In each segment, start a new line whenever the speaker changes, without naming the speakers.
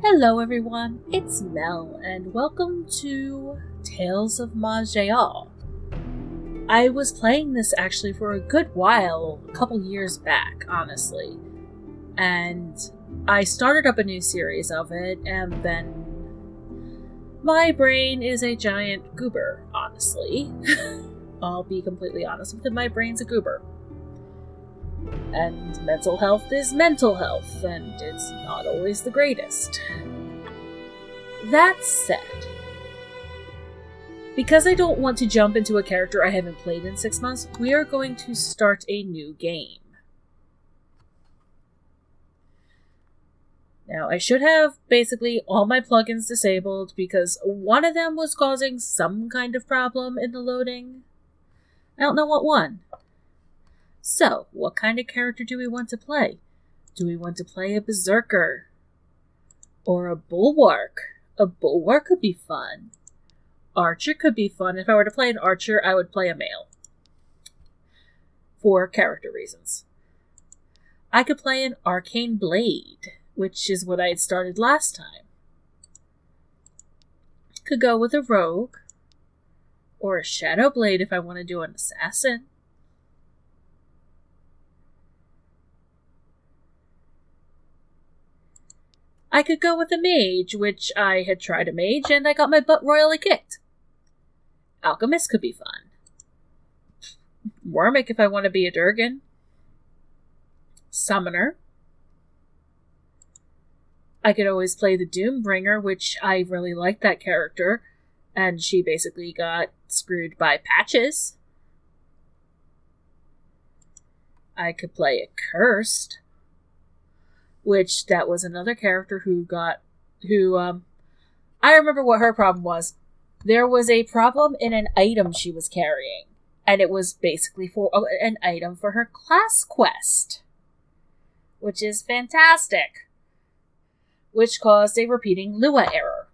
Hello everyone, it's Mel, and welcome to Tales of Maj'Eyal. I was playing this actually for a good while, a couple years back, honestly. And I started up a new series of it, and then my brain is a giant goober, honestly. I'll be completely honest with it, my brain's a goober. And mental health is mental health, and it's not always the greatest. That said, because I don't want to jump into a character I haven't played in 6 months, we are going to start a new game. Now, I should have basically all my plugins disabled because one of them was causing some kind of problem in the loading. I don't know what one. So, what kind of character do we want to play? Do we want to play a berserker? Or a bulwark? A bulwark could be fun. Archer could be fun. If I were to play an archer, I would play a male. For character reasons. I could play an arcane blade, which is what I had started last time. Could go with a rogue. Or a shadow blade if I want to do an assassin. I could go with a mage, which I had tried a mage, and I got my butt royally kicked. Alchemist could be fun. Wormick if I want to be a Durgan. Summoner. I could always play the Doombringer, which I really liked that character, and she basically got screwed by patches. I could play a Cursed. Which, that was another character I remember what her problem was. There was a problem in an item she was carrying. And it was basically for an item for her class quest. Which is fantastic. Which caused a repeating Lua error.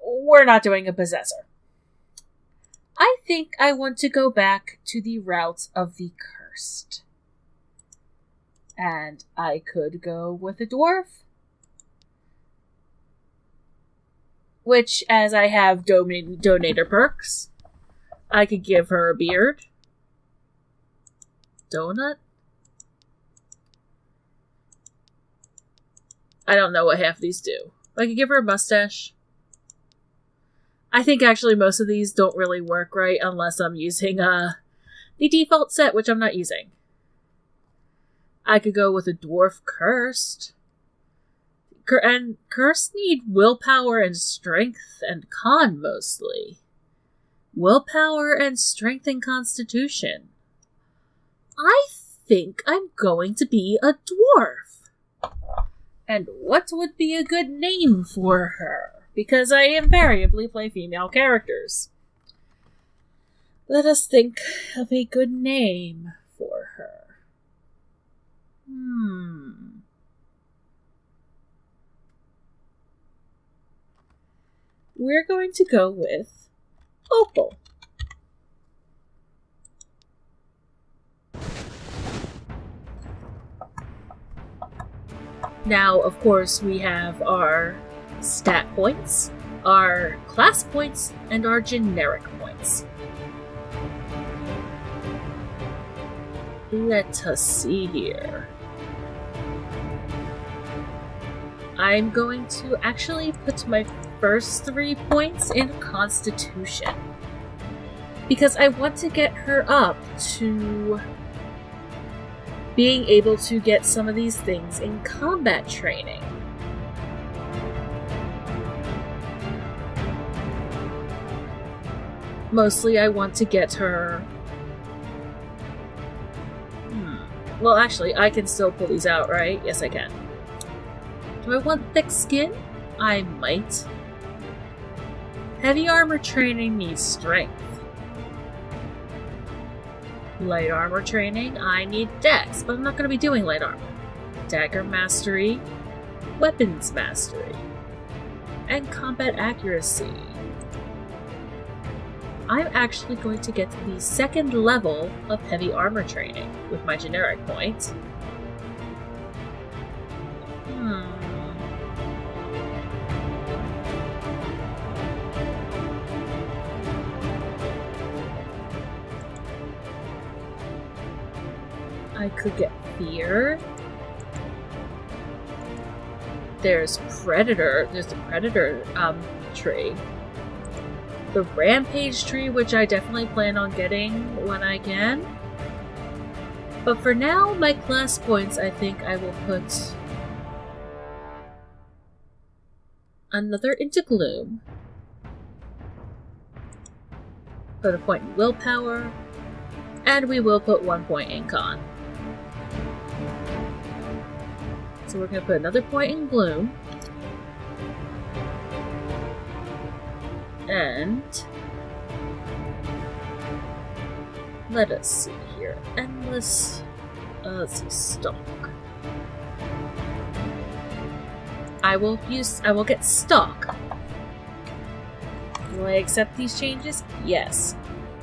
We're not doing a possessor. I think I want to go back to the route of the Cursed. And I could go with a dwarf. Which, as I have donator perks, I could give her a beard. Donut? I don't know what half of these do. I could give her a mustache. I think actually most of these don't really work right unless I'm using the default set, which I'm not using. I could go with a dwarf cursed. And cursed need willpower and strength and con mostly. Willpower and strength and constitution. I think I'm going to be a dwarf. And what would be a good name for her? Because I invariably play female characters. Let us think of a good name for her. We're going to go with Opal. Now, of course, we have our stat points, our class points, and our generic points. Let us see here. I'm going to actually put my first 3 points in Constitution. Because I want to get her up to being able to get some of these things in combat training. Mostly I want to get her... Well, actually, I can still pull these out, right? Yes, I can. Do I want thick skin? I might. Heavy armor training needs strength. Light armor training, I need dex, but I'm not going to be doing light armor. Dagger mastery, weapons mastery, and combat accuracy. I'm actually going to get to the 2nd level of heavy armor training with my generic point. I could get Fear. There's Predator. There's the Predator tree. The Rampage tree, which I definitely plan on getting when I can. But for now, my class points, I think I will put another into Gloom. Put a point in Willpower. And we will put 1 point in Con. So we're going to put another point in Gloom. And let us see here. Endless. Let's see. Stalk. I will get Stalk. Will I accept these changes? Yes.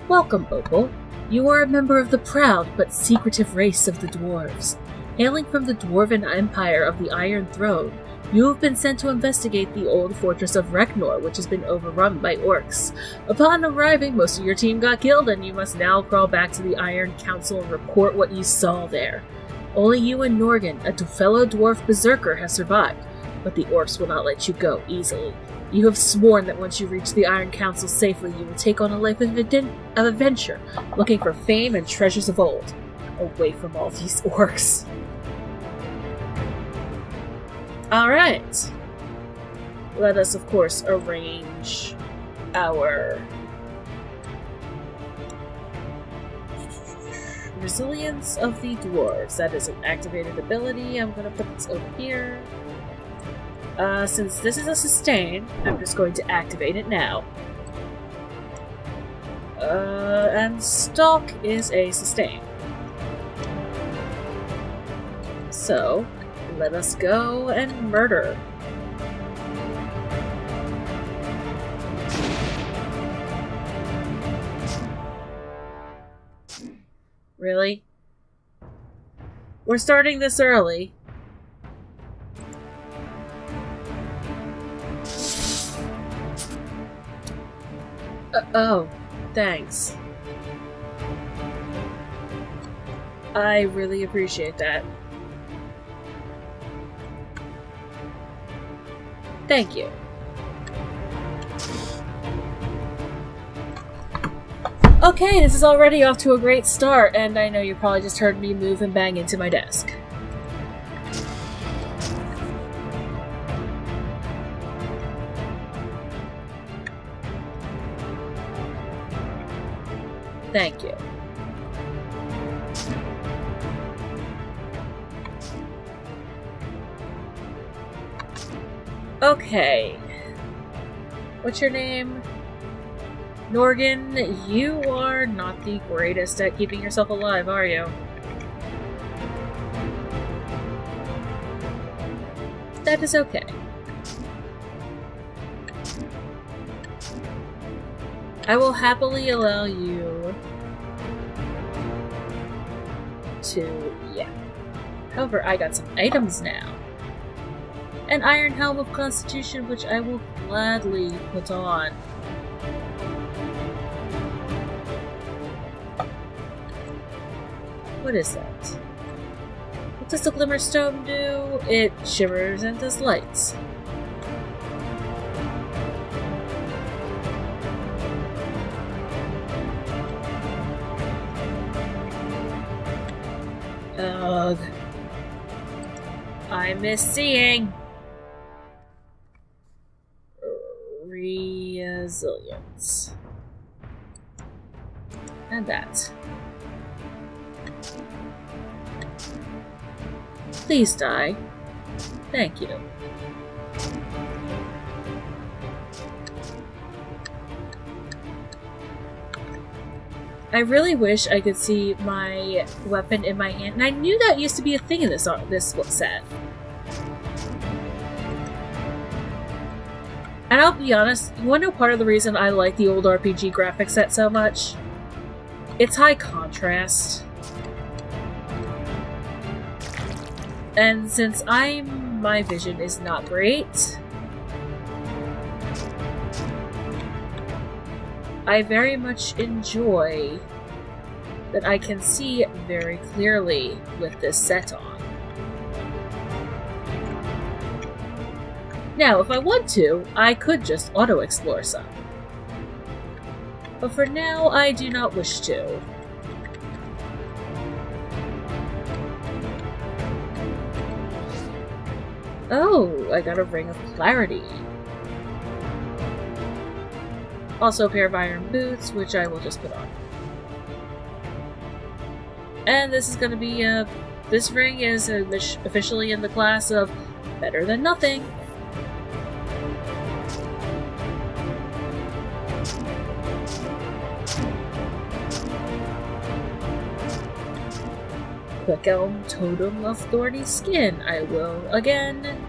Welcome, Opal. You are a member of the proud but secretive race of the dwarves. Hailing from the Dwarven Empire of the Iron Throne, you have been sent to investigate the old fortress of Rekt Nor, which has been overrun by orcs. Upon arriving, most of your team got killed, and you must now crawl back to the Iron Council and report what you saw there. Only you and Norgan, a fellow dwarf berserker, have survived, but the orcs will not let you go easily. You have sworn that once you reach the Iron Council safely, you will take on a life of adventure, looking for fame and treasures of old, away from all these orcs. Alright. Let us, of course, arrange our Resilience of the Dwarves. That is an activated ability. I'm going to put this over here. Since this is a sustain, I'm just going to activate it now. And Stalk is a sustain. So, let us go and murder. Really? We're starting this early. Oh, thanks. I really appreciate that. Thank you. Okay, this is already off to a great start, and I know you probably just heard me move and bang into my desk. Thank you. Okay. What's your name? Norgan, you are not the greatest at keeping yourself alive, are you? That is okay. I will happily allow you to, yeah. However, I got some items now. An Iron Helm of Constitution, which I will gladly put on. What is that? What does the Glimmerstone do? It shimmers and does lights. Ugh. I miss seeing. Resilience. And that. Please die. Thank you. I really wish I could see my weapon in my hand, and I knew that used to be a thing in this set. And I'll be honest, you wanna know part of the reason I like the old RPG graphic set so much? It's high contrast. And since my vision is not great, I very much enjoy that I can see very clearly with this set on. Now, if I want to, I could just auto-explore some. But for now, I do not wish to. Oh, I got a Ring of Clarity. Also a pair of iron boots, which I will just put on. And this is going to be this ring is officially in the class of better than nothing. Quick Elm Totem of Thorny Skin. I will again.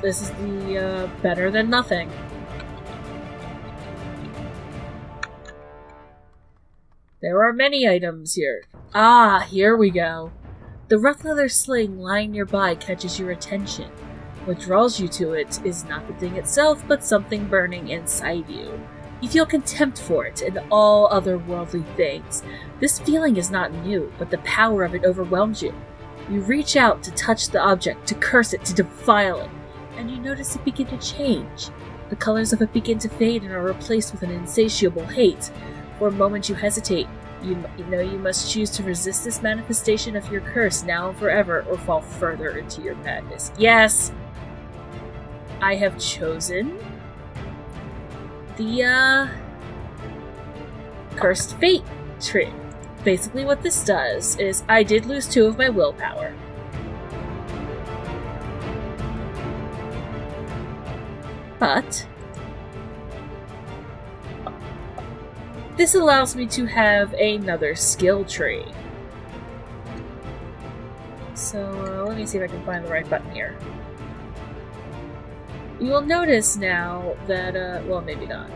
This is the better than nothing. There are many items here. Ah, here we go. The rough leather sling lying nearby catches your attention. What draws you to it is not the thing itself, but something burning inside you. You feel contempt for it and all other worldly things. This feeling is not new, but the power of it overwhelms you. You reach out to touch the object, to curse it, to defile it, and you notice it begin to change. The colors of it begin to fade and are replaced with an insatiable hate. For a moment you hesitate. You know you must choose to resist this manifestation of your curse now and forever, or fall further into your madness. Yes! I have chosen the, Cursed Fate tree. Basically what this does is I did lose 2 of my willpower. But this allows me to have another skill tree. So let me see if I can find the right button here. You will notice now that, well, maybe not.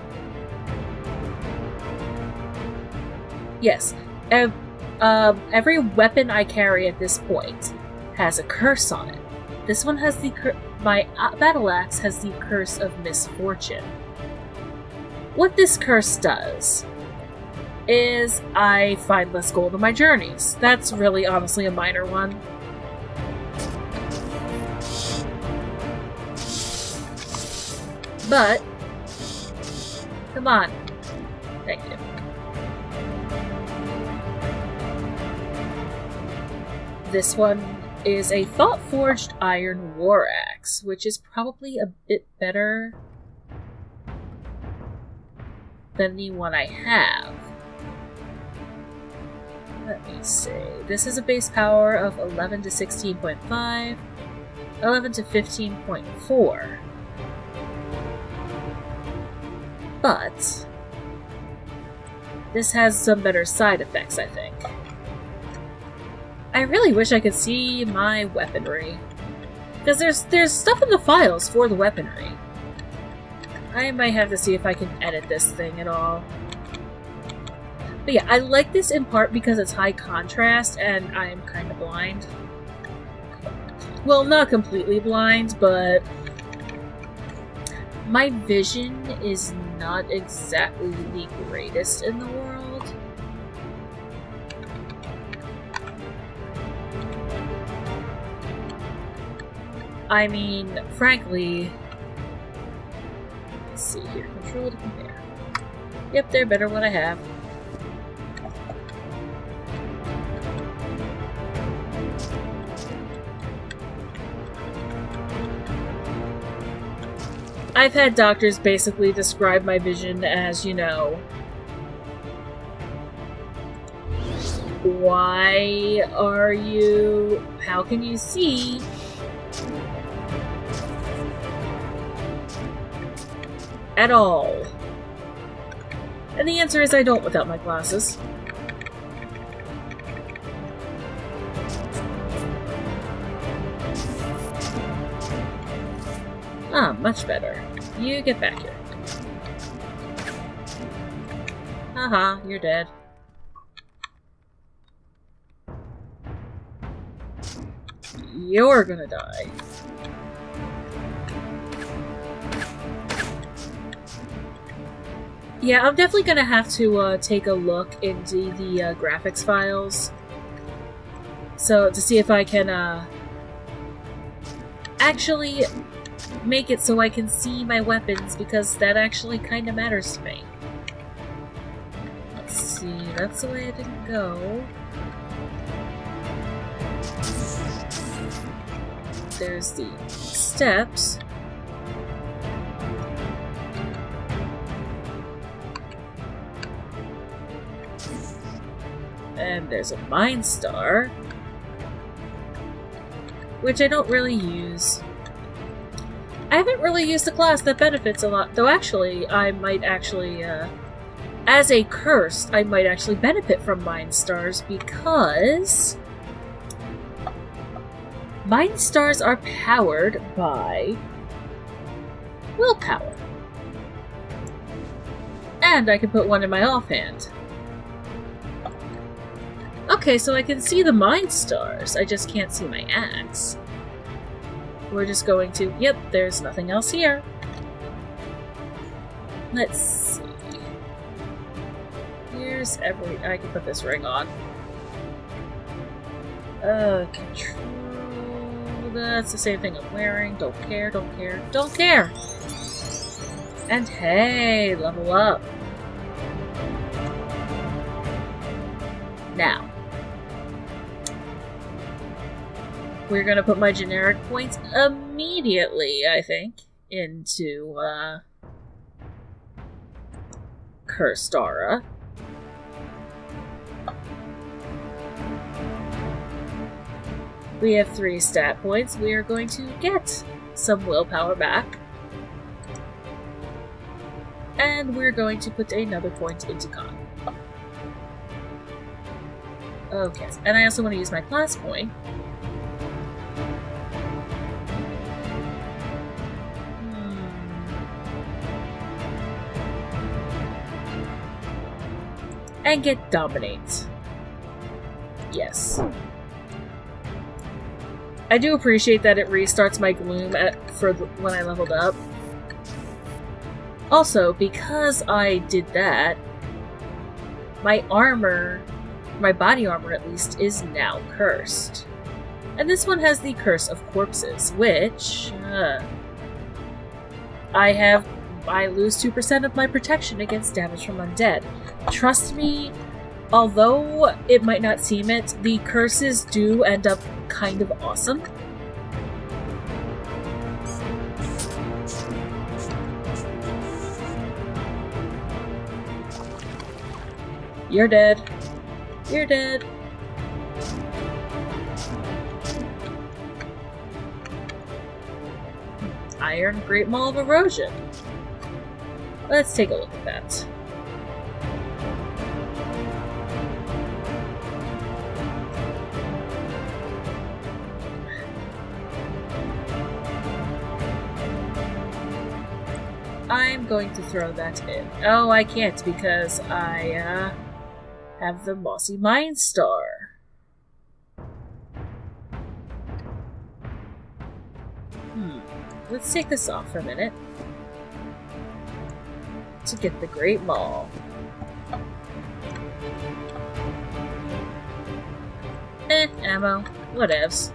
Yes, every weapon I carry at this point has a curse on it. This one has my battle axe has the curse of misfortune. What this curse does is I find less gold in my journeys. That's really honestly a minor one. But, come on. Thank you. This one is a Thought-Forged Iron Waraxe, which is probably a bit better than the one I have. Let me see. This is a base power of 11 to 16.5, 11 to 15.4. But this has some better side effects, I think. I really wish I could see my weaponry, because there's stuff in the files for the weaponry. I might have to see if I can edit this thing at all. But yeah, I like this in part because it's high contrast and I'm kind of blind. Well, not completely blind, but my vision is not exactly the greatest in the world. I mean, frankly, let's see here, control to compare. Yep, they're better what I have. I've had doctors basically describe my vision as, you know, why are you, how can you see at all? And the answer is I don't without my glasses. Ah, much better. You get back here. Haha, you're dead. You're gonna die. Yeah, I'm definitely gonna have to take a look into the graphics files. So, to see if I can actually make it so I can see my weapons, because that actually kind of matters to me. Let's see, that's the way I didn't go. There's the steps. And there's a Mind Star, which I don't really use. I haven't really used a class that benefits a lot, though actually, I might actually, as a cursed, I might actually benefit from Mind Stars, because Mind Stars are powered by willpower. And I can put one in my offhand. Okay, so I can see the Mind Stars, I just can't see my axe. We're just going to... Yep, there's nothing else here. Let's see. Here's every... I can put this ring on. Control... That's the same thing I'm wearing. Don't care, don't care, don't care! And hey, level up. Now. We're gonna put my generic points immediately, I think, into, Cursed Aura. We have 3 stat points. We are going to get some willpower back. And we're going to put another point into Con. Okay, and I also want to use my class point. And get Dominate. Yes. I do appreciate that it restarts my Gloom when I leveled up. Also, because I did that, my armor, my body armor at least, is now cursed. And this one has the Curse of Corpses, which... I lose 2% of my protection against damage from undead. Trust me, although it might not seem it, the curses do end up kind of awesome. You're dead. You're dead. Iron Great Maul of Erosion. Let's take a look at that. I'm going to throw that in. Oh, I can't because I have the Mossy Mind Star. Let's take this off for a minute. To get the Great Maul. Ammo. Whatevs.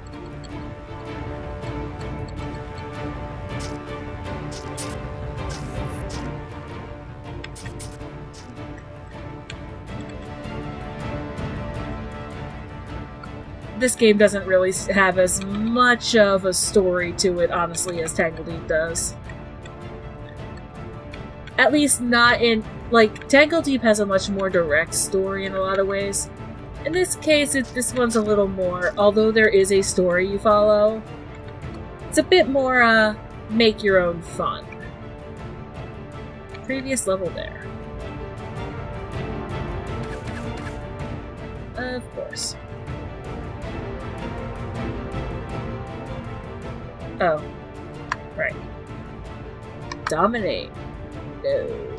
This game doesn't really have as much of a story to it, honestly, as Tangled Deep does. At least not in... Like, Tangled Deep has a much more direct story in a lot of ways. In this case, this one's a little more... Although there is a story you follow, it's a bit more, make your own fun. Previous level there. Of course. Oh. Right. Dominate. No.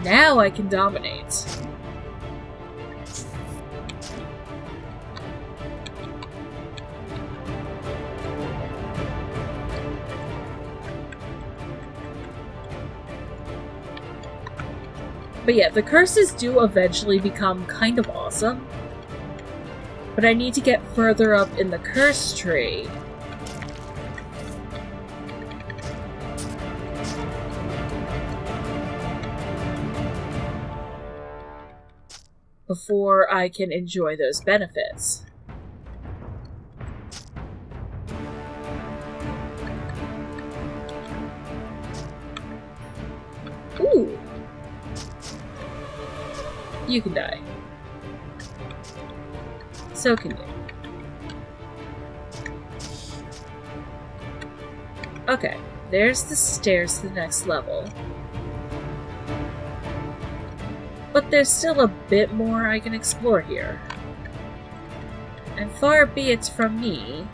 Now I can dominate. But yeah, the curses do eventually become kind of awesome. But I need to get further up in the curse tree. Before I can enjoy those benefits. Ooh! You can die. So can you. Okay, there's the stairs to the next level. But there's still a bit more I can explore here. And far be it from me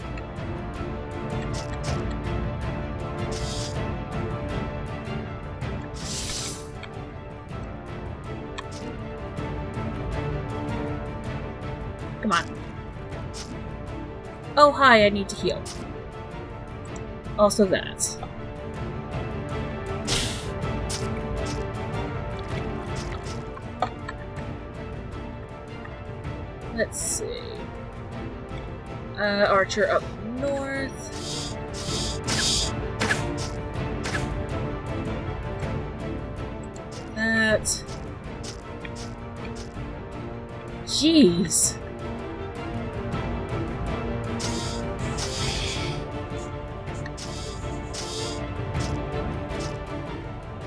come on. Oh hi, I need to heal. Also that. Let's see. Archer up north. That. Jeez.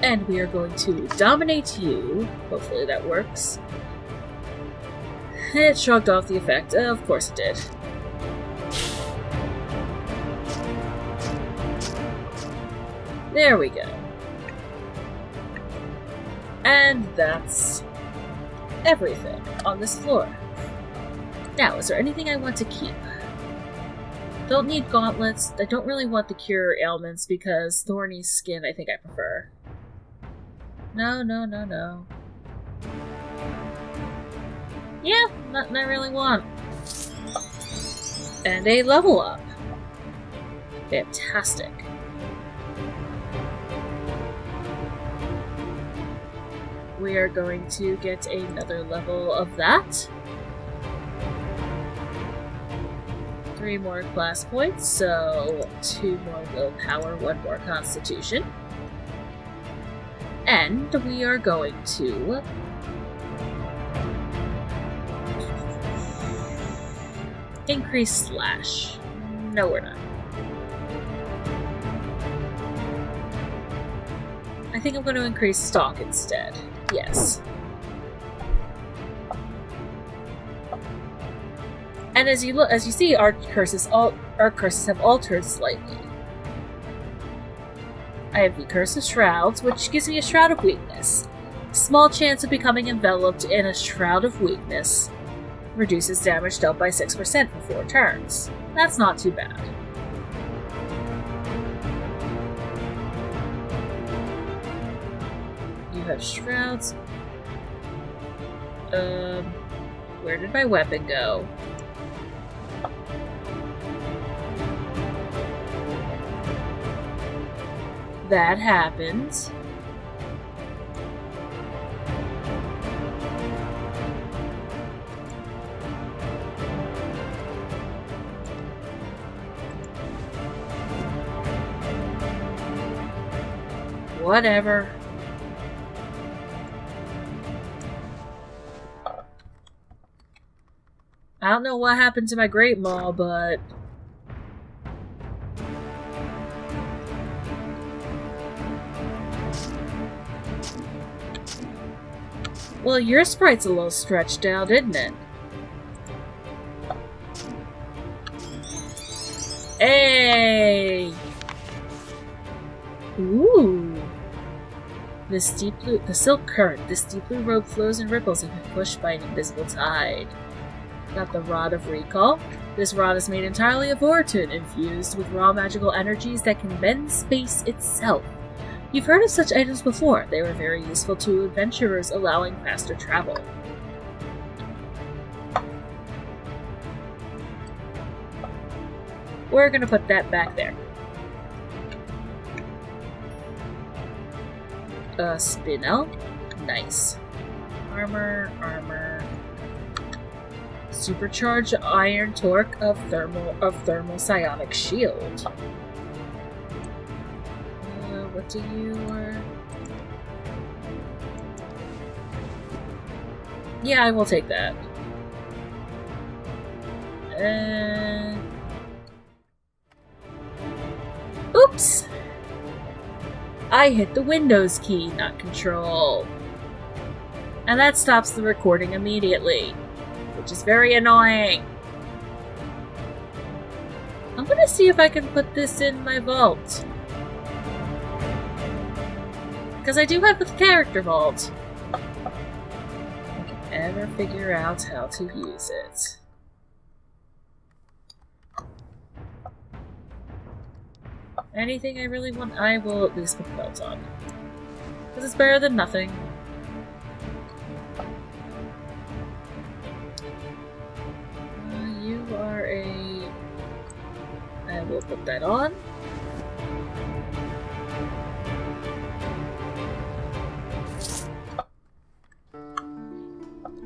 And we are going to dominate you. Hopefully that works. It shrugged off the effect. Of course it did. There we go. And that's everything on this floor. Now, is there anything I want to keep? Don't need gauntlets. I don't really want the cure ailments because thorny skin I think I prefer. No, no, no, no. Yeah, nothing I really want. And a level up. Fantastic. We are going to get another level of that. 3 more class points, so 2 more willpower, 1 more constitution. And we are going to increase slash. No, we're not. I think I'm going to increase stalk instead. Yes. And as you see, our curses have altered slightly. I have the Curse of Shrouds, which gives me a Shroud of Weakness. Small chance of becoming enveloped in a Shroud of Weakness. Reduces damage dealt by 6% for 4 turns. That's not too bad. You have Shrouds. Where did my weapon go? That happens. Whatever. I don't know what happened to my Great Maul, but well, your sprite's a little stretched out, isn't it? Hey! Ooh! The silk current. This deep blue robe flows and ripples and is pushed by an invisible tide. Got the Rod of Recall. This rod is made entirely of Orton, infused with raw magical energies that can bend space itself. You've heard of such items before. They were very useful to adventurers, allowing faster travel. We're gonna put that back there. Spinel. Nice. Armor, armor. Supercharged iron torque of thermal psionic shield. What do you Yeah, I will take that. Oops! I hit the Windows key, not Control. And that stops the recording immediately, which is very annoying. I'm gonna see if I can put this in my vault. Because I do have the character vault. I can ever figure out how to use it. Anything I really want, I will at least put the belt on. Because it's better than nothing. You are a... I will put that on.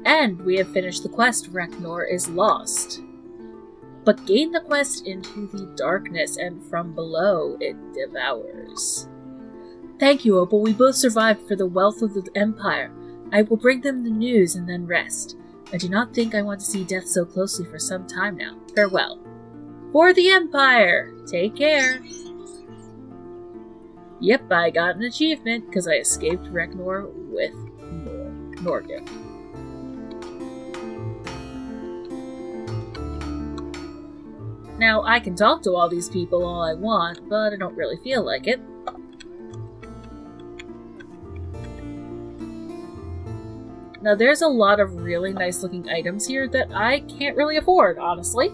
And we have finished the quest, Rekt Nor is lost. But gain the quest into the darkness, and from below it devours. Thank you, Opal. We both survived for the wealth of the Empire. I will bring them the news and then rest. I do not think I want to see death so closely for some time now. Farewell. For the Empire! Take care! Yep, I got an achievement, because I escaped Rekt Nor with Norgip. Now, I can talk to all these people all I want, but I don't really feel like it. Now, there's a lot of really nice looking items here that I can't really afford, honestly.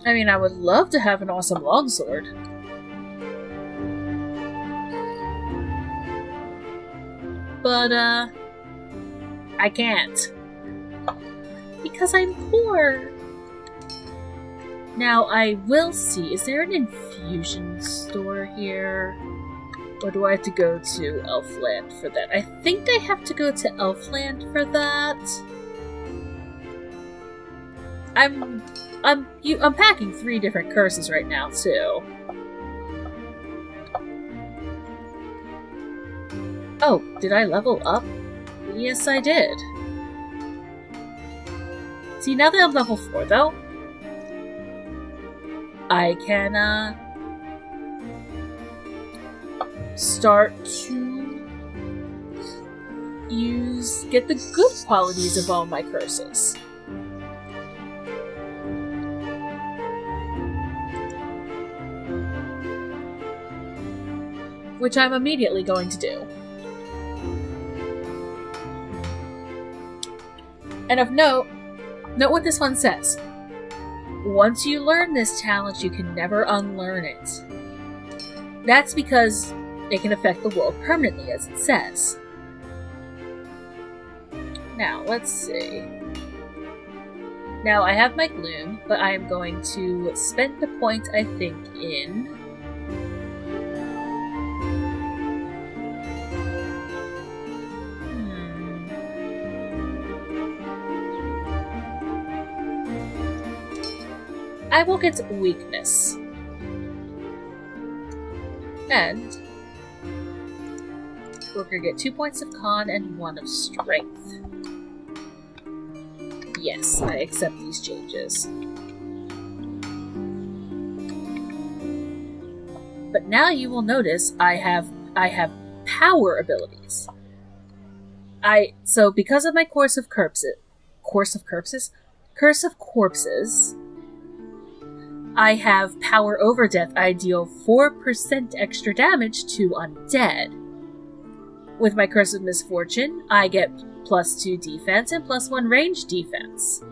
I mean, I would love to have an awesome longsword. But, I can't. Because I'm poor. Now, I will see. Is there an infusion store here? Or do I have to go to Elfland for that? I think I have to go to Elfland for that. I'm packing 3 different curses right now, too. Oh, did I level up? Yes, I did. See, now that I'm level 4, though, I can, start to get the good qualities of all my curses. Which I'm immediately going to do. And of note what this one says. Once you learn this talent, you can never unlearn it. That's because it can affect the world permanently, as it says. Now, let's see. Now, I have my gloom, but I am going to spend the point, I think, in... I will get weakness. And we're gonna get 2 points of con and 1 of strength. Yes, I accept these changes. But now you will notice I have power abilities. So because of my Curse of Corpses, I have Power Over Death. I deal 4% extra damage to undead. With my Curse of Misfortune, I get +2 defense and +1 range defense.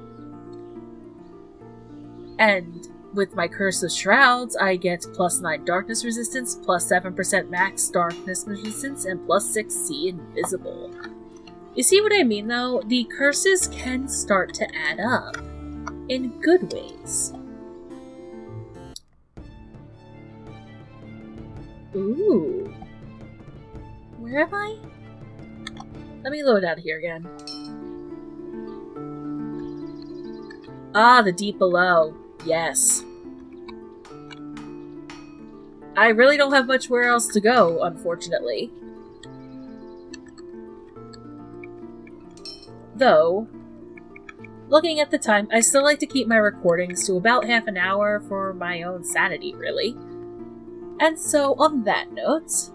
And with my Curse of Shrouds, I get +9 darkness resistance, +7% max darkness resistance, and +6 see invisible. You see what I mean, though? The curses can start to add up in good ways. Ooh. Where am I? Let me load out of here again. Ah, the deep below. Yes. I really don't have much where else to go, unfortunately. Though, looking at the time, I still like to keep my recordings to about half an hour for my own sanity, really. And so, on that note,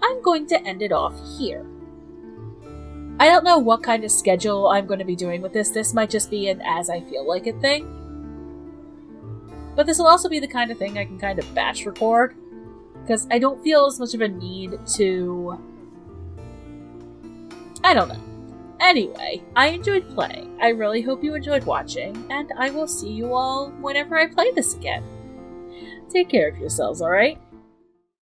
I'm going to end it off here. I don't know what kind of schedule I'm going to be doing with this. This might just be an as-I-feel-like-it thing. But this will also be the kind of thing I can kind of batch record, because I don't feel as much of a need to... I don't know. Anyway, I enjoyed playing. I really hope you enjoyed watching, and I will see you all whenever I play this again. Take care of yourselves, alright?